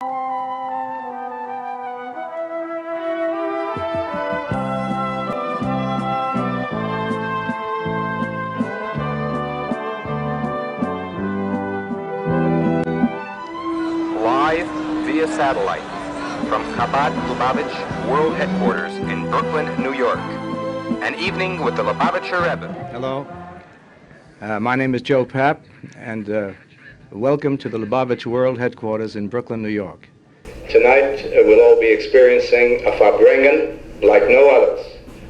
Live via satellite from Chabad Lubavitch World Headquarters in Brooklyn, New York. An evening with the Lubavitcher Rebbe. Hello, my name is Joe Papp, and welcome to the Lubavitch World Headquarters in Brooklyn, New York. Tonight we'll all be experiencing a Farbrengen like no others.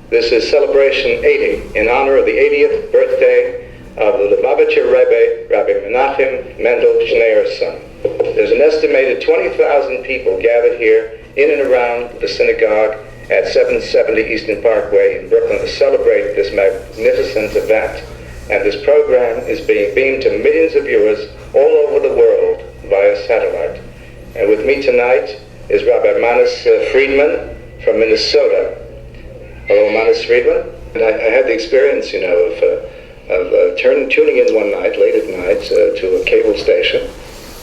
This is celebration 80 in honor of the 80th birthday of the Lubavitcher Rebbe, Rabbi Menachem Mendel Schneer's son. There's an estimated 20,000 people gathered here in and around the synagogue at 770 Eastern Parkway in Brooklyn to celebrate this magnificent event. And this program is being beamed to millions of viewers all over the world via satellite. And with me tonight is Rabbi Manis Friedman from Minnesota. Hello, Manis Friedman. And I had the experience, of tuning in one night, late at night, to a cable station.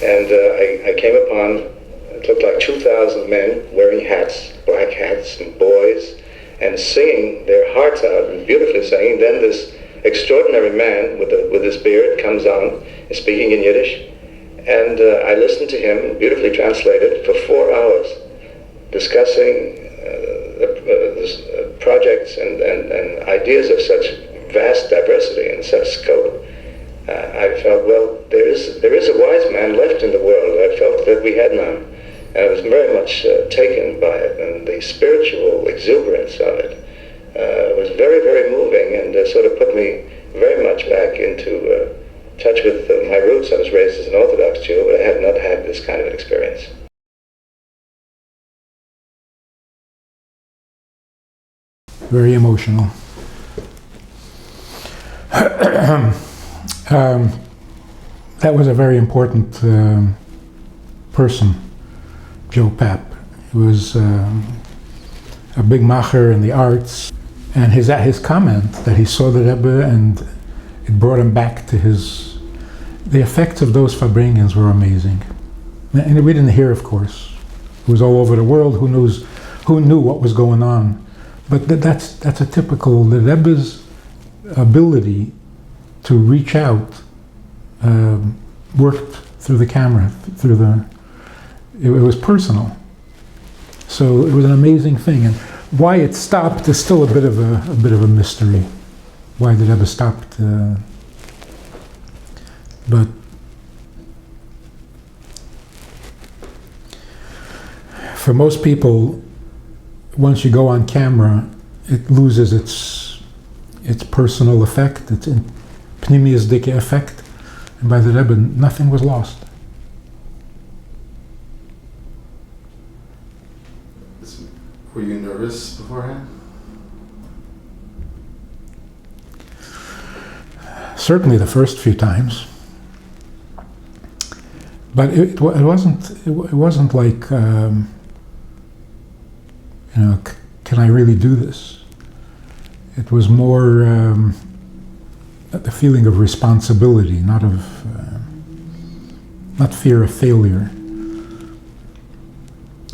And I came upon, it looked like 2,000 men wearing hats, black hats, and boys, and singing their hearts out, and beautifully singing. Then this extraordinary man with his beard comes on, speaking in Yiddish, and I listened to him, beautifully translated, for 4 hours, discussing projects and ideas of such vast diversity and such scope. I felt, well, there is a wise man left in the world. I felt that we had none. And I was very much taken by it, and the spiritual exuberance of it was very, very moving, and sort of put me very much back into touch with my roots. I was raised as an Orthodox Jew, but I had not had this kind of an experience. Very emotional. That was a very important person, Joe Papp. He was a big macher in the arts, and his comment that he saw the Rebbe and it brought him back to the effects of those Farbrengens were amazing. And we didn't hear, of course. It was all over the world. Who knew what was going on? But that's a typical, the Rebbe's ability to reach out worked through the camera, it was personal. So it was an amazing thing, and why it stopped is still a bit of a mystery. Why the Rebbe stopped, but for most people, once you go on camera, it loses its personal effect, its pnimius dike effect, and by the Rebbe, nothing was lost. Were you nervous beforehand? Certainly the first few times, but it wasn't like can I really do this? It was more the feeling of responsibility, not fear of failure,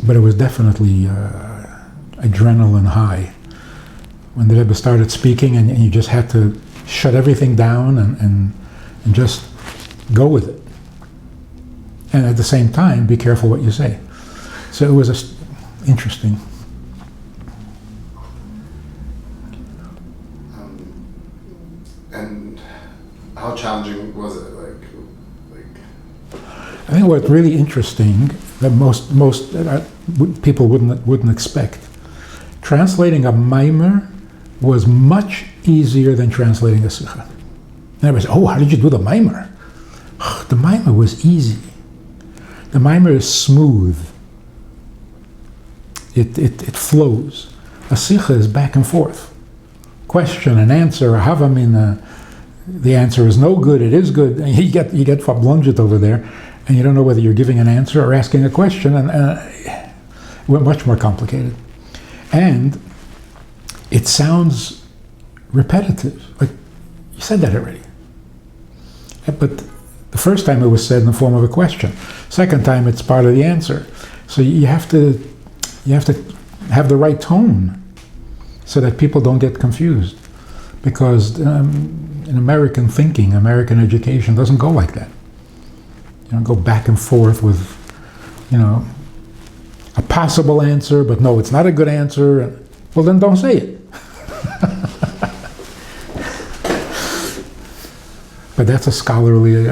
but it was definitely adrenaline high when the Rebbe started speaking, and you just had to shut everything down and just go with it, and at the same time be careful what you say. So it was interesting. And how challenging was it? I think what's really interesting that most people wouldn't expect. Translating a mimer was much easier than translating a sikha. And everybody said, "Oh, how did you do the mimer?" The mimer was easy. The mimer is smooth. It flows. A sikha is back and forth. Question and answer. A havamina. The answer is no good. It is good. And you get fablunget over there, and you don't know whether you're giving an answer or asking a question, and we're much more complicated. And it sounds repetitive. Like you said that already. But the first time it was said in the form of a question. Second time it's part of the answer. So you have to have the right tone so that people don't get confused. Because in American thinking, American education doesn't go like that. You don't go back and forth with, a possible answer, but no, it's not a good answer. Well, then don't say it. But that's a scholarly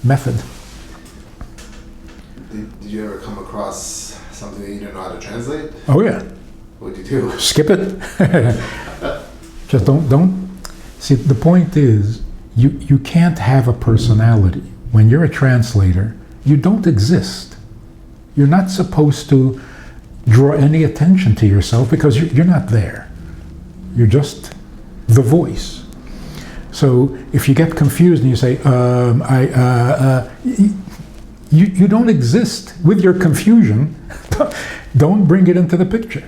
method. Did you ever come across something that you didn't know how to translate? Oh yeah. What did you do? Skip it. Just don't. See, the point is, you can't have a personality. When you're a translator, you don't exist. You're not supposed to draw any attention to yourself because you're not there. You're just the voice. So if you get confused and you say, you don't exist with your confusion. Don't bring it into the picture.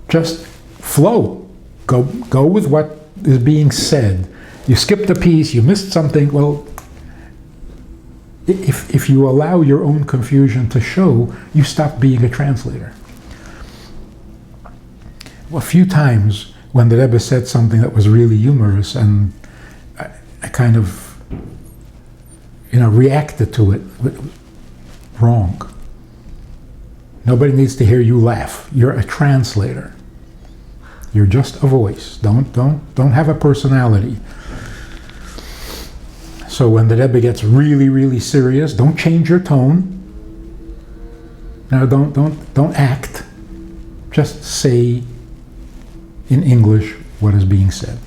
Just flow. Go with what is being said. You skipped a piece, you missed something. Well, if you allow your own confusion to show, you stop being a translator. Well, a few times when the Rebbe said something that was really humorous, and I kind of, reacted to it. Wrong. Nobody needs to hear you laugh. You're a translator. You're just a voice. Don't have a personality. So when the Rebbe gets really, really serious, don't change your tone. No, don't act. Just say in English what is being said.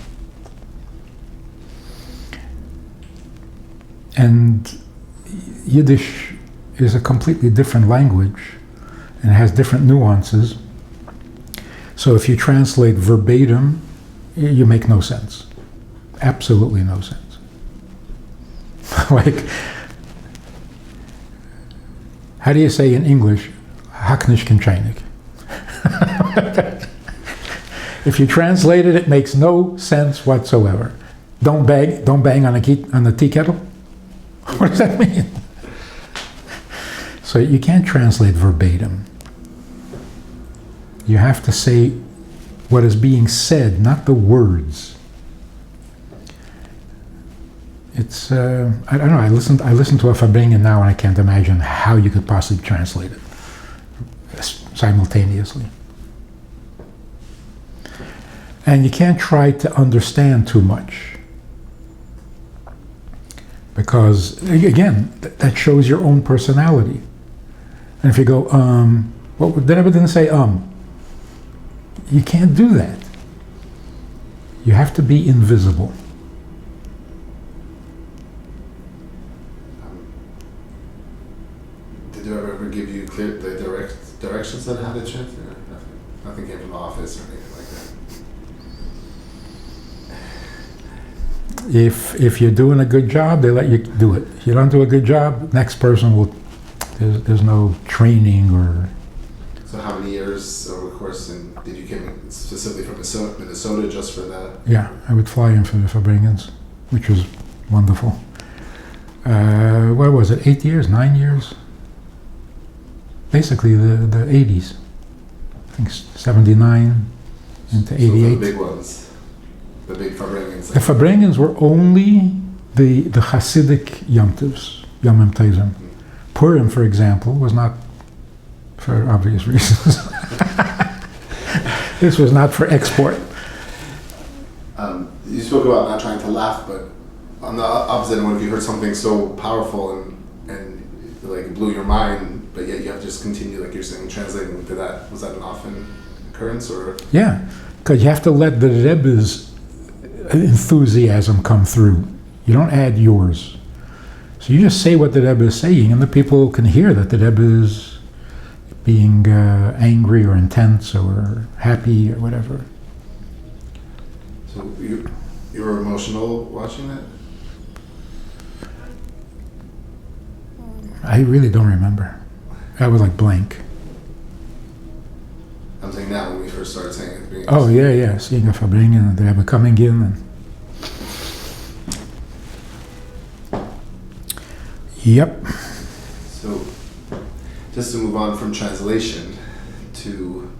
And Yiddish is a completely different language and has different nuances. So if you translate verbatim, you make no sense. Absolutely no sense. Like, how do you say in English, Haknish Kinchainik? If you translate it, it makes no sense whatsoever. Don't bang on the tea kettle? What does that mean? So you can't translate verbatim. You have to say what is being said, not the words. It's I don't know. I listened to a Fabringen now, and I can't imagine how you could possibly translate it simultaneously. And you can't try to understand too much, because again, that shows your own personality. And if you go, well, the Rebbe didn't say you can't do that. You have to be invisible. Did the Rebbe ever give you clear directions on how to translate? Nothing came from the office or anything like that. If you're doing a good job, they let you do it. If you don't do a good job, next person will. There's no training or. So how many years over the course did you come specifically from Minnesota just for that? Yeah, I would fly in for the Fabringens, which was wonderful. What was it? 8 years, 9 years? Basically the 80s. I think 79 into 88. So the big ones, the big Fabringens. The Fabringens were only the Hasidic Yom Tovim. Purim, for example, was not, for obvious reasons. This was not for export. You spoke about not trying to laugh, but on the opposite end, if you heard something so powerful and like blew your mind, but yet you have to just continue, like you're saying, translating to that. Was that an often occurrence, or? Yeah, because you have to let the Rebbe's enthusiasm come through. You don't add yours. So you just say what the Rebbe is saying, and the people can hear that the Rebbe is being angry or intense or happy or whatever. So you were emotional watching that? I really don't remember. I was like blank. I'm saying now when we first started saying it at the beginning. Oh yeah, seeing a Fabringen and the Rebbe coming in and. Yep. So, just to move on from translation to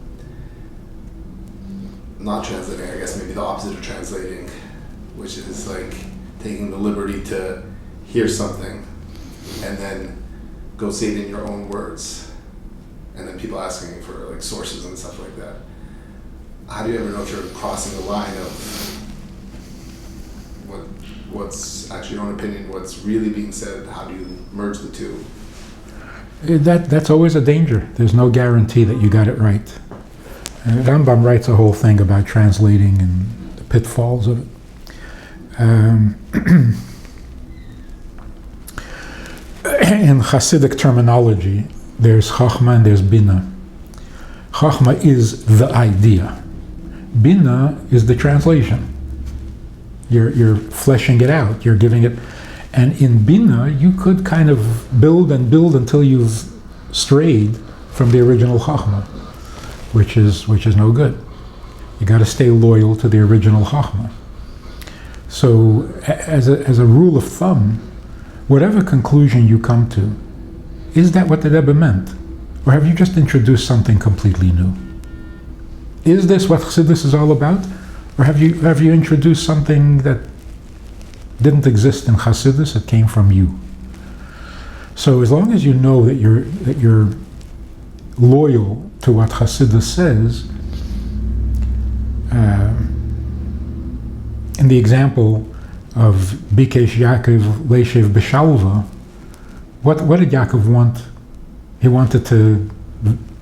not translating, I guess maybe the opposite of translating, which is like taking the liberty to hear something and then go say it in your own words, and then people asking for like sources and stuff like that. How do you ever know if you're crossing the line of what's actually your own opinion, what's really being said? How do you merge the two? That's always a danger. There's no guarantee that you got it right. Rambam writes a whole thing about translating and the pitfalls of it. In Hasidic terminology, there's Chachma and there's Bina. Chachma is the idea. Bina is the translation. You're fleshing it out. You're giving it, and in Bina you could kind of build and build until you've strayed from the original Chachma, which is no good. You got to stay loyal to the original Chachma. So, as a rule of thumb, whatever conclusion you come to, is that what the Rebbe meant, or have you just introduced something completely new? Is this what Chassidus is all about? Or have you introduced something that didn't exist in Chassidus, it came from you? So as long as you know that you're loyal to what Chassidus says, in the example of Bikesh Yaakov Leshev B'Shalva, what did Yaakov want? He wanted to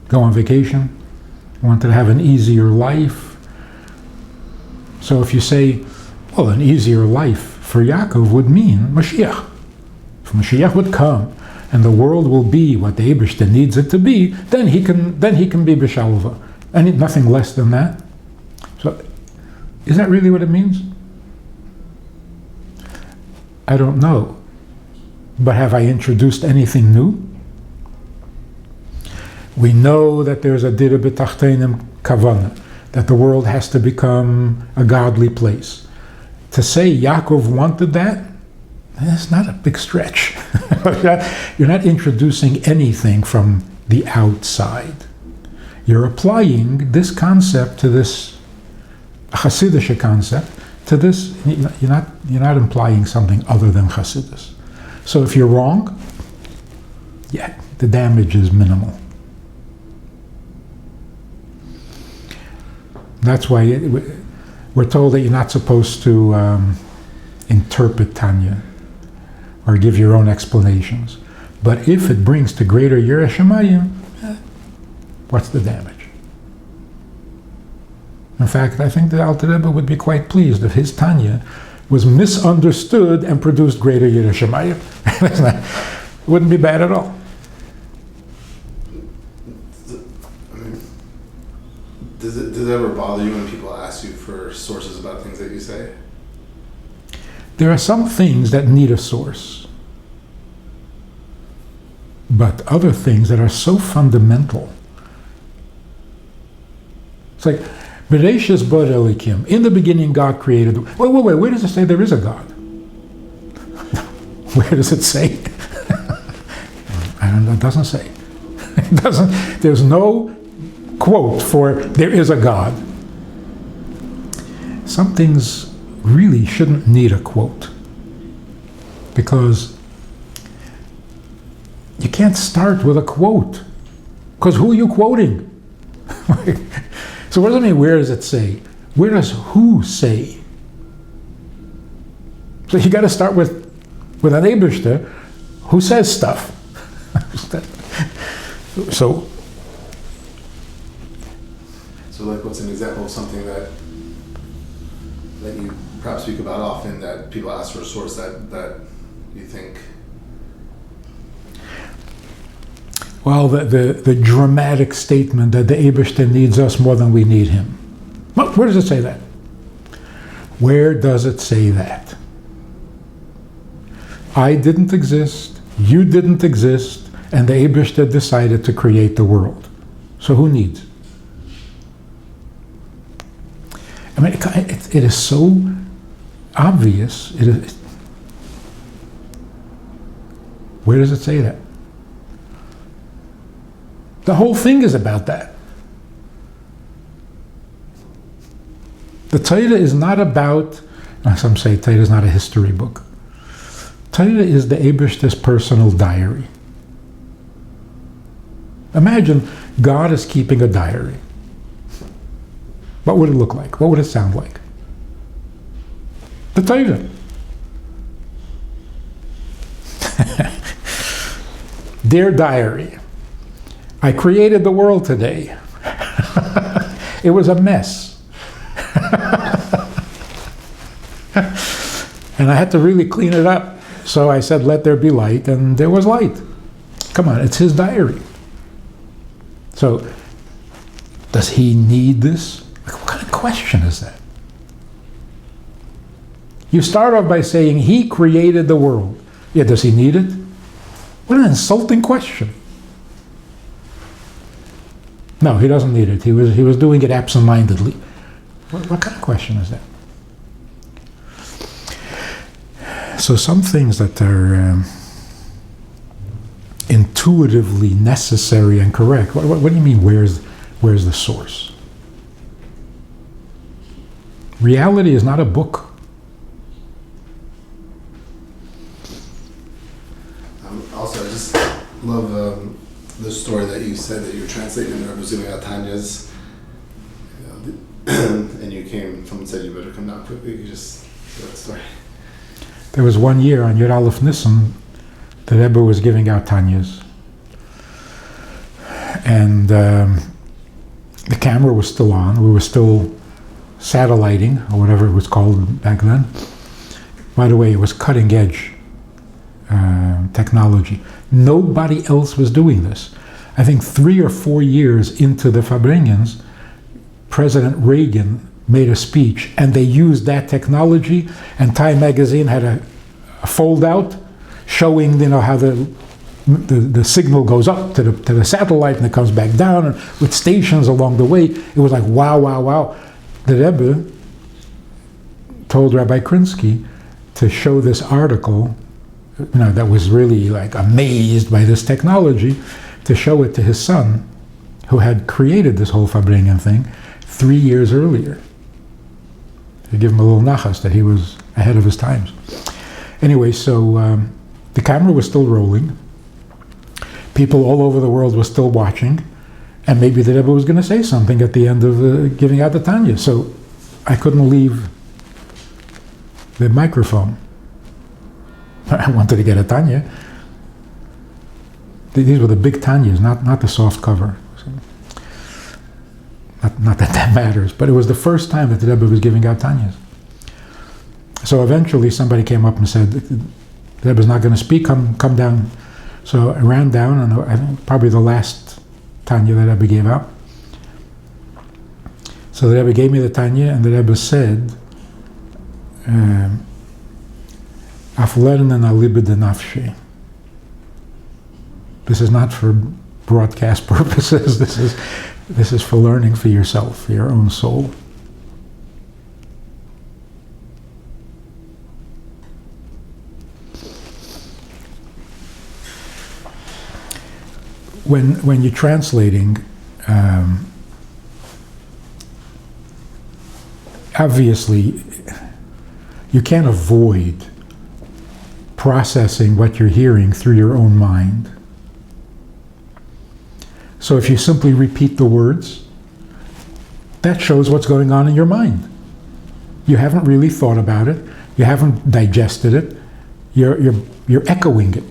go on vacation, he wanted to have an easier life. So if you say, well, an easier life for Yaakov would mean Mashiach. If Mashiach would come and the world will be what the Eibishter needs it to be, then he can be B'Shalva. And nothing less than that. So is that really what it means? I don't know. But have I introduced anything new? We know that there's a Dira B'Tachtenim Kavanah, that the world has to become a godly place. To say Yaakov wanted that, that's not a big stretch. You're not introducing anything from the outside. You're applying this concept to this Hasidic concept to this. You're not implying something other than Hasidus. So if you're wrong, yeah, the damage is minimal. That's why we're told that you're not supposed to interpret Tanya or give your own explanations. But if it brings to greater Yireh Shamayim, what's the damage? In fact, I think the Alter Rebbe would be quite pleased if his Tanya was misunderstood and produced greater Yireh Shamayim. It wouldn't be bad at all. Does it ever bother you when people ask you for sources about things that you say? There are some things that need a source, but other things that are so fundamental. It's like, Bereshis bar Elikim. In the beginning, God created. Wait. Where does it say there is a God? Where does it say? I don't know. It doesn't say. It doesn't. There's no quote for there is a God. Some things really shouldn't need a quote, because you can't start with a quote, because who are you quoting? So what does it mean, where does it say? Where does who say? So you got to start with an Eibishter who says stuff. So like, what's an example of something that you perhaps speak about often, that people ask for a source that you think? Well, the dramatic statement that the Eibishter needs us more than we need him. Well, where does it say that? Where does it say that? I didn't exist, you didn't exist, and the Eibishter decided to create the world. So who needs? I mean, it is so obvious. It is. Where does it say that? The whole thing is about that. The Torah is not about, some say Torah is not a history book. Torah is the Eibishter's personal diary. Imagine God is keeping a diary. What would it look like? What would it sound like? The Torah. Dear diary, I created the world today. It was a mess. And I had to really clean it up. So I said, let there be light, and there was light. Come on, it's his diary. So, does he need this? What kind of question is that? You start off by saying, he created the world. Yeah, does he need it? What an insulting question. No, he doesn't need it. He was doing it absent-mindedly. What kind of question is that? So some things that are intuitively necessary and correct. What do you mean, where's the source? Reality is not a book. Also, I just love the story that you said that you were translating and I was giving out Tanya's. And you came, someone said you better come down quickly. You just tell that story. There was one year on Yud Aleph Nisan, the Rebbe was giving out Tanyas. And the camera was still on. We were still satelliting, or whatever it was called back then. By the way, it was cutting edge technology. Nobody else was doing this. I think 3 or 4 years into the Fabrengens, President Reagan made a speech, and they used that technology, and Time magazine had a fold out showing, how the signal goes up to the satellite and it comes back down, and with stations along the way. It was like wow, wow, wow. The Rebbe told Rabbi Krinsky to show this article, that was really like amazed by this technology, to show it to his son, who had created this whole Fabrengen thing 3 years earlier. To give him a little nachas that he was ahead of his times. Anyway, so the camera was still rolling. People all over the world were still watching, and maybe the Rebbe was going to say something at the end of giving out the Tanya. So I couldn't leave the microphone. I wanted to get a Tanya. These were the big Tanyas, not the soft cover. So, not that matters, but it was the first time that the Rebbe was giving out Tanyas. So eventually somebody came up and said, the Rebbe's not going to speak, come down. So I ran down, and I think probably the last Tanya that Rebbe gave out. So the Rebbe gave me the Tanya, and the Rebbe said, Af lernen alibid nafshi. This is not for broadcast purposes. This is for learning for yourself, for your own soul. When you're translating, obviously, you can't avoid processing what you're hearing through your own mind. So if you simply repeat the words, that shows what's going on in your mind. You haven't really thought about it. You haven't digested it. You're echoing it.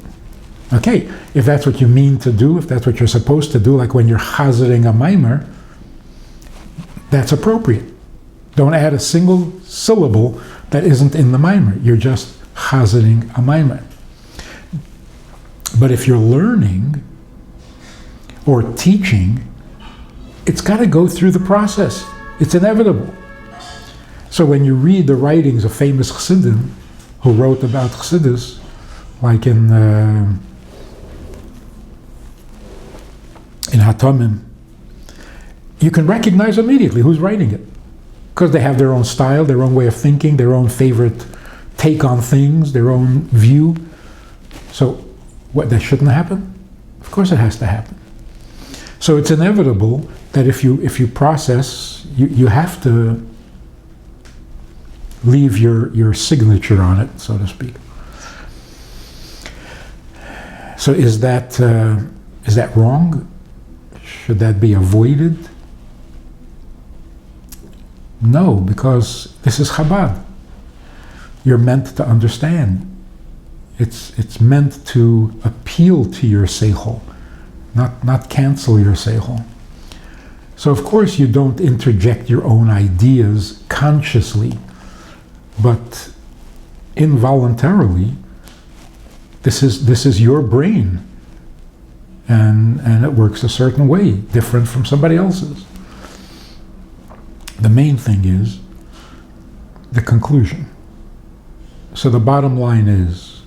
Okay, if that's what you mean to do, if that's what you're supposed to do, like when you're chazering a maimer, that's appropriate. Don't add a single syllable that isn't in the maimer. You're just chazering a maimer. But if you're learning or teaching, it's got to go through the process. It's inevitable. So when you read the writings of famous Chassidim who wrote about Chassidus, like in Hatomim, you can recognize immediately who's writing it, because they have their own style, their own way of thinking, their own favorite take on things, their own view. So what, that shouldn't happen? Of course it has to happen. So it's inevitable that if you process, you have to leave your signature on it, so to speak. So is that wrong? Should that be avoided? No, because this is Chabad. You're meant to understand. It's meant to appeal to your seichel, not cancel your seichel. So of course you don't interject your own ideas consciously, but involuntarily, this is your brain, and it works a certain way, different from somebody else's. The main thing is the conclusion. So the bottom line is,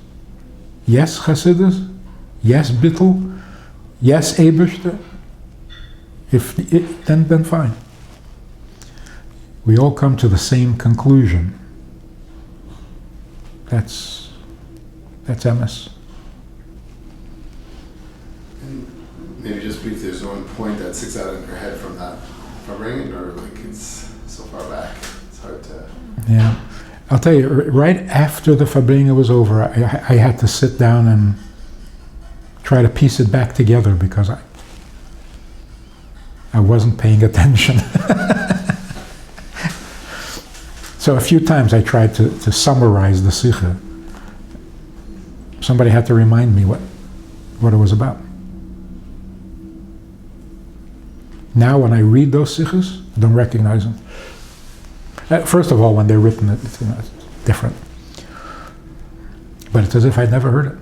yes, Chassidus, yes, Bittul, yes, Eibishter. Then fine. We all come to the same conclusion. That's MS. And maybe just briefly, there's one point that sticks out in your head from that upbringing, or like it's so far back, it's hard to. Yeah, I'll tell you. Right after the Fabringa was over, I had to sit down and try to piece it back together because I wasn't paying attention. So a few times I tried to summarize the Sikha. Somebody had to remind me what it was about. Now when I read those Sikhas, I don't recognize them. First of all, when they're written, it's different. But it's as if I'd never heard it.